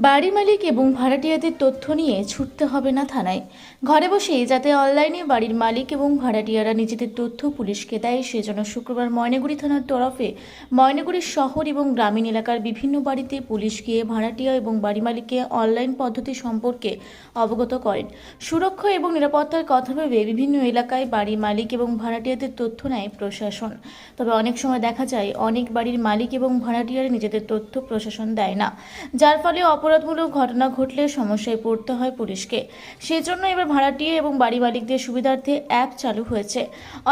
বাড়ি মালিক এবং ভাড়াটিয়াদের তথ্য নিয়ে ছুটতে হবে না থানায়। ঘরে বসেই যাতে অনলাইনে বাড়ির মালিক এবং ভাড়াটিয়ারা নিজেদের তথ্য পুলিশকে দেয়, সেজন্য শুক্রবার ময়নাগুড়ি থানার তরফে ময়নাগুড়ি শহর এবং গ্রামীণ এলাকার বিভিন্ন বাড়িতে পুলিশ গিয়ে ভাড়াটিয়া এবং বাড়ি মালিককে অনলাইন পদ্ধতি সম্পর্কে অবগত করেন। সুরক্ষা এবং নিরাপত্তার কথা ভেবে বিভিন্ন এলাকায় বাড়ি মালিক এবং ভাড়াটিয়াদের তথ্য নেয় প্রশাসন। তবে অনেক সময় দেখা যায় অনেক বাড়ির মালিক এবং ভাড়াটিয়ারা নিজেদের তথ্য প্রশাসন দেয় না, যার ফলে অপরাধমূলক ঘটনা ঘটলে সমস্যায় পড়তে হয় পুলিশকে। সেজন্য এবার ভাড়াটিয়া এবং বাড়ি মালিকদের সুবিধার্থে অ্যাপ চালু হয়েছে।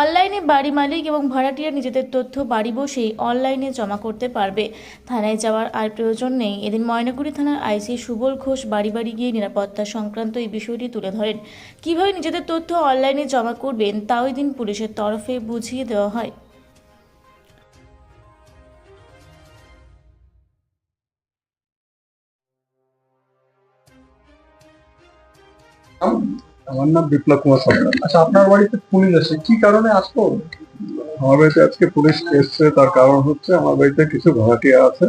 অনলাইনে বাড়ি মালিক এবং ভাড়াটিয়া নিজেদের তথ্য বাড়ি বসেই অনলাইনে জমা করতে পারবে। থানায় যাওয়ার আর প্রয়োজন নেই। এদিন ময়নাগুড়ি থানার আইসি সুবল ঘোষ বাড়ি বাড়ি গিয়ে নিরাপত্তা সংক্রান্ত এই বিষয়টি তুলে ধরেন। কিভাবে নিজেদের তথ্য অনলাইনে জমা করবেন তাও এদিন পুলিশের তরফে বুঝিয়ে দেওয়া হয়। আমার নাম বিপ্লব কুমার সরকার। আচ্ছা, আপনার বাড়িতে পুলিশ আসে কি কারণে আসলো? আমার বাড়িতে আজকে পুলিশ এসছে, তার কারণ হচ্ছে আমার বাড়িতে কিছু ভাড়াটিয়া আছে,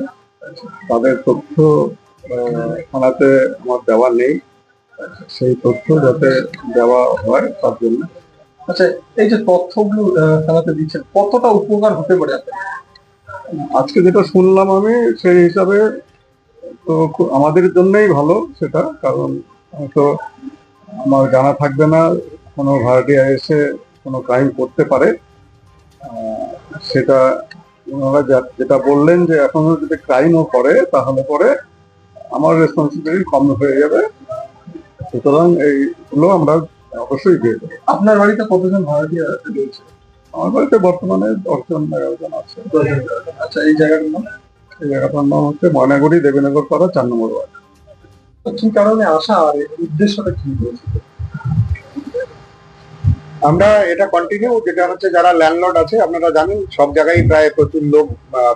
তাদের তথ্য থানাতে আমার দেওয়া নেই, সেই তথ্য যাতে দেওয়া হয় তার জন্য। আচ্ছা, এই যে তথ্যগুলো থানাতে দিচ্ছেন, কতটা উপকার হতে পারে আপনার? আজকে যেটা শুনলাম আমি সেই হিসাবে তো আমাদের জন্যই ভালো সেটা, কারণ হয়তো আমার জানা থাকবে না কোনো ভাড়াটিয়া এসে কোনো ক্রাইম করতে পারে। সেটা ওনারা যেটা বললেন যে এখনো যদি ক্রাইমও করে তাহলে পরে আমার রেসপন্সিবিলিটি কম হয়ে যাবে, সুতরাং এইগুলো আমরা অবশ্যই দিয়ে দেবো। আপনার বাড়িতে কতজন ভাড়াটিয়া রয়েছে? আমার বাড়িতে বর্তমানে 10-11 জন আছে। আচ্ছা, এই জায়গাটার নাম? এই জায়গাটার নাম হচ্ছে ময়নাগুড়ি দেবীনগর পাড়া 4 নম্বর ওয়ার্ড। তো কি কারণে আসা আর এর উদ্দেশ্যটা কি রয়েছে? আমরা এটা কন্টিনিউ, যেটা হচ্ছে যারা ল্যান্ডলর্ড আছে, আপনারা জানেন সব জায়গায় প্রায় প্রচুর লোক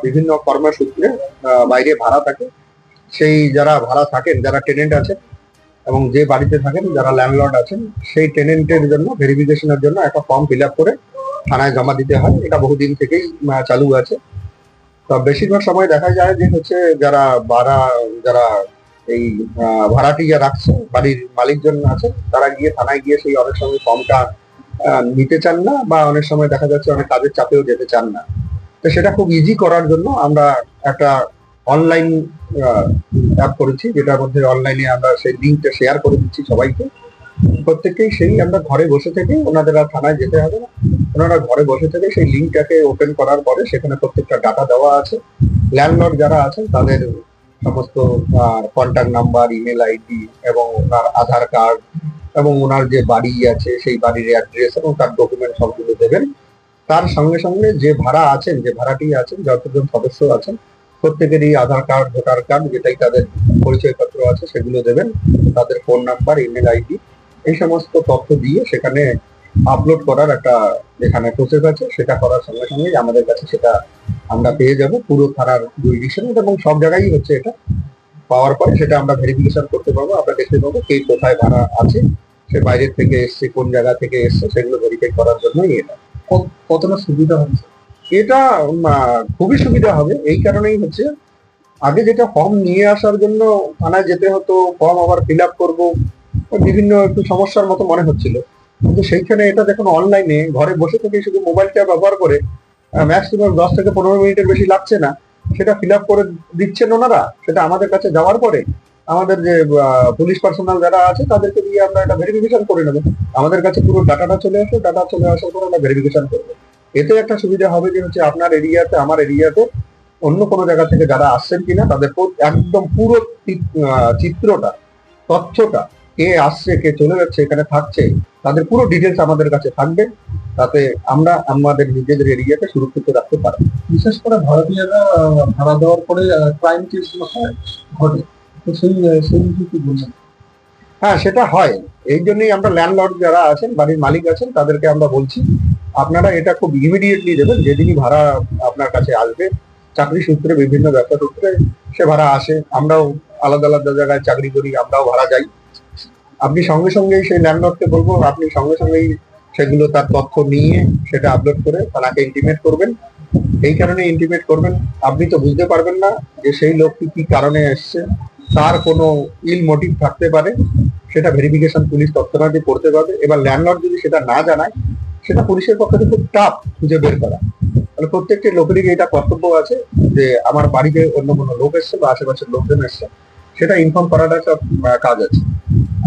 বিভিন্ন কর্মসূত্রে বাইরে ভাড়া থাকে। সেই যারা ভাড়া থাকেন, যারা টেনেন্ট আছেন এবং যে বাড়িতে থাকেন যারা ল্যান্ডলর্ড আছেন, সেই টেনেন্টের জন্য ভেরিফিকেশনের জন্য একটা ফর্ম ফিল আপ করে থানায় জমা দিতে হয়। এটা বহুদিন থেকেই চালু আছে। তো বেশিরভাগ সময় দেখা যায় যে হচ্ছে যারা এই ভাড়াটিয়া রাখছে, বাড়ির মালিকজন আছে, তারা গিয়ে থানায় গিয়ে সেই অনেক সময় ফর্মটা নিতে চান না, বা অনেক সময় দেখা যাচ্ছে অনেক কাজের চাপেও যেতে চান না। তো সেটা খুব ইজি করার জন্য আমরা একটা অনলাইন অ্যাপ করেছি, যেটার মধ্যে অনলাইনে আমরা সেই লিঙ্কটা শেয়ার করে দিচ্ছি সবাইকে। প্রত্যেককেই সেই আমরা ঘরে বসে থেকে, ওনাদের আর থানায় যেতে হবে না, ওনারা ঘরে বসে থেকে সেই লিঙ্কটাকে ওপেন করার পরে সেখানে প্রত্যেকটা ডাটা দেওয়া আছে। ল্যান্ডলর্ড যারা আছেন তাদের সমস্ত কন্ট্যাক্ট নাম্বার, ইমেল আইডি এবং ওনার আধার কার্ড এবং ওনার যে বাড়ি আছে সেই বাড়ির অ্যাড্রেস এবং তার ডকুমেন্ট সবগুলো দেবেন। তার সঙ্গে সঙ্গে যে ভাড়া আছেন, যে ভাড়াটি আছেন, যতজন সদস্য আছেন, প্রত্যেকেরই আধার কার্ড, ভোটার কার্ড, যেটাই তাদের পরিচয়পত্র আছে সেগুলো দেবেন। তাদের ফোন নাম্বার, ইমেল আইডি, এই সমস্ত তথ্য দিয়ে সেখানে আপলোড করার একটা যেখানে প্রসেস আছে, সেটা করার সঙ্গে সঙ্গে আমাদের কাছে সেটা আমরা পেয়ে যাব পুরো থানার জুরিডিকশন, এবং সব জায়গায় হচ্ছে এটা। পাওয়ার পরে সেটা আমরা ভেরিফিকেশন করতে পারবো, আমরা দেখতে পাবো কে কোথায় ভাড়া আছে, সে বাইরের থেকে এসছে, কোন জায়গা থেকে এসছে, সেগুলো ভেরিফাই করার জন্যই এটা। কতটা সুবিধা হচ্ছে? এটা খুবই সুবিধা হবে। এই কারণেই হচ্ছে, আগে যেটা ফর্ম নিয়ে আসার জন্য থানায় যেতে হতো, ফর্ম আবার ফিল আপ করবো, বিভিন্ন একটু সমস্যার মতো মনে হচ্ছিল। কিন্তু সেইখানে এটা দেখুন অনলাইনে ঘরে বসে থেকে শুধু মোবাইলটা ব্যবহার করে ম্যাক্সিমাম 10 থেকে 15 মিনিটের বেশি লাগছে না, সেটা ফিল আপ করে দিচ্ছেন ওনারা। সেটা আমাদের কাছে যাওয়ার পরে আমাদের যে পুলিশ পার্সোনাল যারা আছে তাদেরকে দিয়ে আমরা এটা ভেরিফিকেশন করে নেবো। আমাদের কাছে পুরো ডাটাটা চলে আসে, ডাটা চলে আসার পর আমরা ভেরিফিকেশন করবো। এতে একটা সুবিধা হবে যে হচ্ছে আপনার এরিয়াতে, আমার এরিয়াতে অন্য কোনো জায়গা থেকে যারা আসছেন কিনা তাদের একদম পুরো চিত্রটা, তথ্যটা, কে আসছে, কে চলে যাচ্ছে, এখানে থাকছে, তাদের পুরো ডিটেলস আমাদের কাছে থাকবে। তাতে আমরা আমাদের নিজেদের এরিয়াকে সুরক্ষিত রাখতে পারবো। বিশেষ করে ভাড়াটিয়ারা ভাড়া দেওয়ার পরে ক্রাইম কেসগুলো হয়, ঘটে, তো সেই বিষয়ে কি বলবেন? হ্যাঁ, সেটা হয়। এই জন্যই আমরা ল্যান্ডলর্ড যারা আছেন, বাড়ির মালিক আছেন, তাদেরকে আমরা বলছি আপনারা এটা খুব ইমিডিয়েটলি দেবেন। যেদিনই ভাড়া আপনার কাছে আসবে, চাকরি সূত্রে, বিভিন্ন ব্যবসা সূত্রে সে ভাড়া আসে, আমরাও আলাদা আলাদা জায়গায় চাকরি করি, আমরাও ভাড়া যাই। আপনি সঙ্গে সঙ্গেই সেই ল্যান্ডলর্ডকে বলবো, আপনি সঙ্গে সঙ্গেই সেগুলো, তার তথ্য নিয়ে সেটা আপলোড করে তাকে ইন্টিমেট করবেন। এই কারণে ইন্টিমেট করবেন, আপনি তো বুঝতে পারবেন না যে সেই লোকটি কি কারণে এসছে, তার কোনো ইল মোটিভ থাকতে পারে, সেটা ভেরিফিকেশন পুলিশ তৎক্ষণাৎই করতে পারবে। এবার ল্যান্ডলর্ড যদি সেটা না জানায়, সেটা পুলিশের পক্ষে খুব টাফ খুঁজে বের করা। তাহলে প্রত্যেকটি লোকেরই এটা কর্তব্য আছে যে আমার বাড়িতে অন্য কোনো লোক এসছে বা আশেপাশের লোকজন এসছে, সেটা ইনফর্ম করার একটা কাজ আছে।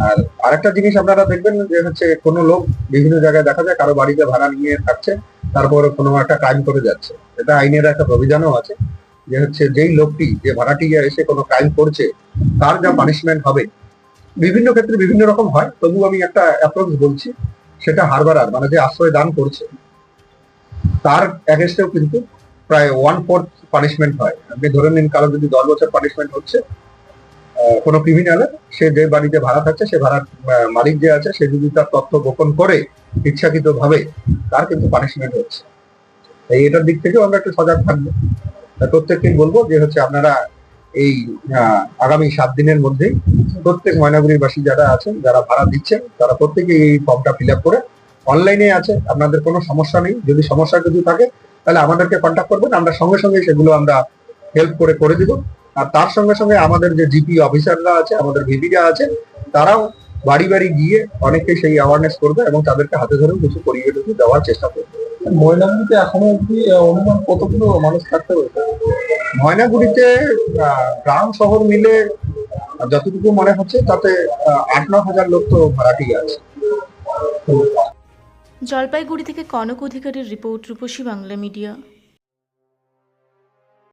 আর আরেকটা জিনিস আপনারা দেখবেন যে হচ্ছে কোনো লোক বিভিন্ন জায়গায় দেখা যায় কারো বাড়িতে ভাড়া নিয়ে থাকছে, তারপর কোনো একটা ক্রাইম করে যাচ্ছে। এটা আইনের একটা প্রভিধানও আছে যে হচ্ছে যেই লোকটি যে ভাড়াটিয়া এসে কোনো ক্রাইম করছে তার যা পানিশমেন্ট হবে, বিভিন্ন ক্ষেত্রে বিভিন্ন রকম হয়, তবু আমি একটা অ্যাপ্রোচ বলছি, সেটা হারবারার মানে যে আশ্রয় দান করছে তার অ্যাগেন্স্টেও কিন্তু প্রায় 1/4 পানিশমেন্ট হয়। আপনি ধরে নিন কারো যদি 10 বছর পানিশমেন্ট হচ্ছে কোনো ক্রিমিনালের, সে যে বাড়িতে ভাড়া থাকছে সে ভাড়ার মালিক যে আছে সে যদি তার তথ্য গোপন করে ইচ্ছাকৃত ভাবে, তার কিন্তু পানিশমেন্ট হচ্ছে। তাই এটার দিক থেকেও আমরা একটু সজাগ থাকবো। প্রত্যেককেই বলবো যে হচ্ছে আপনারা এই আগামী 7 দিনের মধ্যেই প্রত্যেক ময়নাগুড়িবাসী যারা আছেন, যারা ভাড়া দিচ্ছেন, তারা প্রত্যেকেই এই ফর্মটা ফিল আপ করে, অনলাইনে আছে, আপনাদের কোনো সমস্যা নেই। যদি সমস্যা কিছু থাকে তাহলে আমাদেরকে কন্ট্যাক্ট করবেন, আমরা সঙ্গে সঙ্গে সেগুলো আমরা হেল্প করে দিব। আর তার সঙ্গে সঙ্গে আমাদের যে জিপি অফিসাররা আছে, আমাদের ভিপিরা আছে, তারাও বাড়ি বাড়ি গিয়ে অনেকে সেই অ্যাওয়ারনেস করবে এবং তাদেরকে হাতে ধরেও কিছু করিয়ে দেওয়ার চেষ্টা করবে। ময়নাগুড়িতে এখনো অব্দি অনুমান কতগুলো মানুষ থাকতে পারে? ময়নাগুড়িতে গ্রাম শহর মিলে যতটুকু মনে হচ্ছে তাতে 8-9 হাজার লোক তো ভাড়াটি আছে। জলপাইগুড়ি থেকে কনক অধিকারীর রিপোর্ট, রূপসী বাংলা মিডিয়া।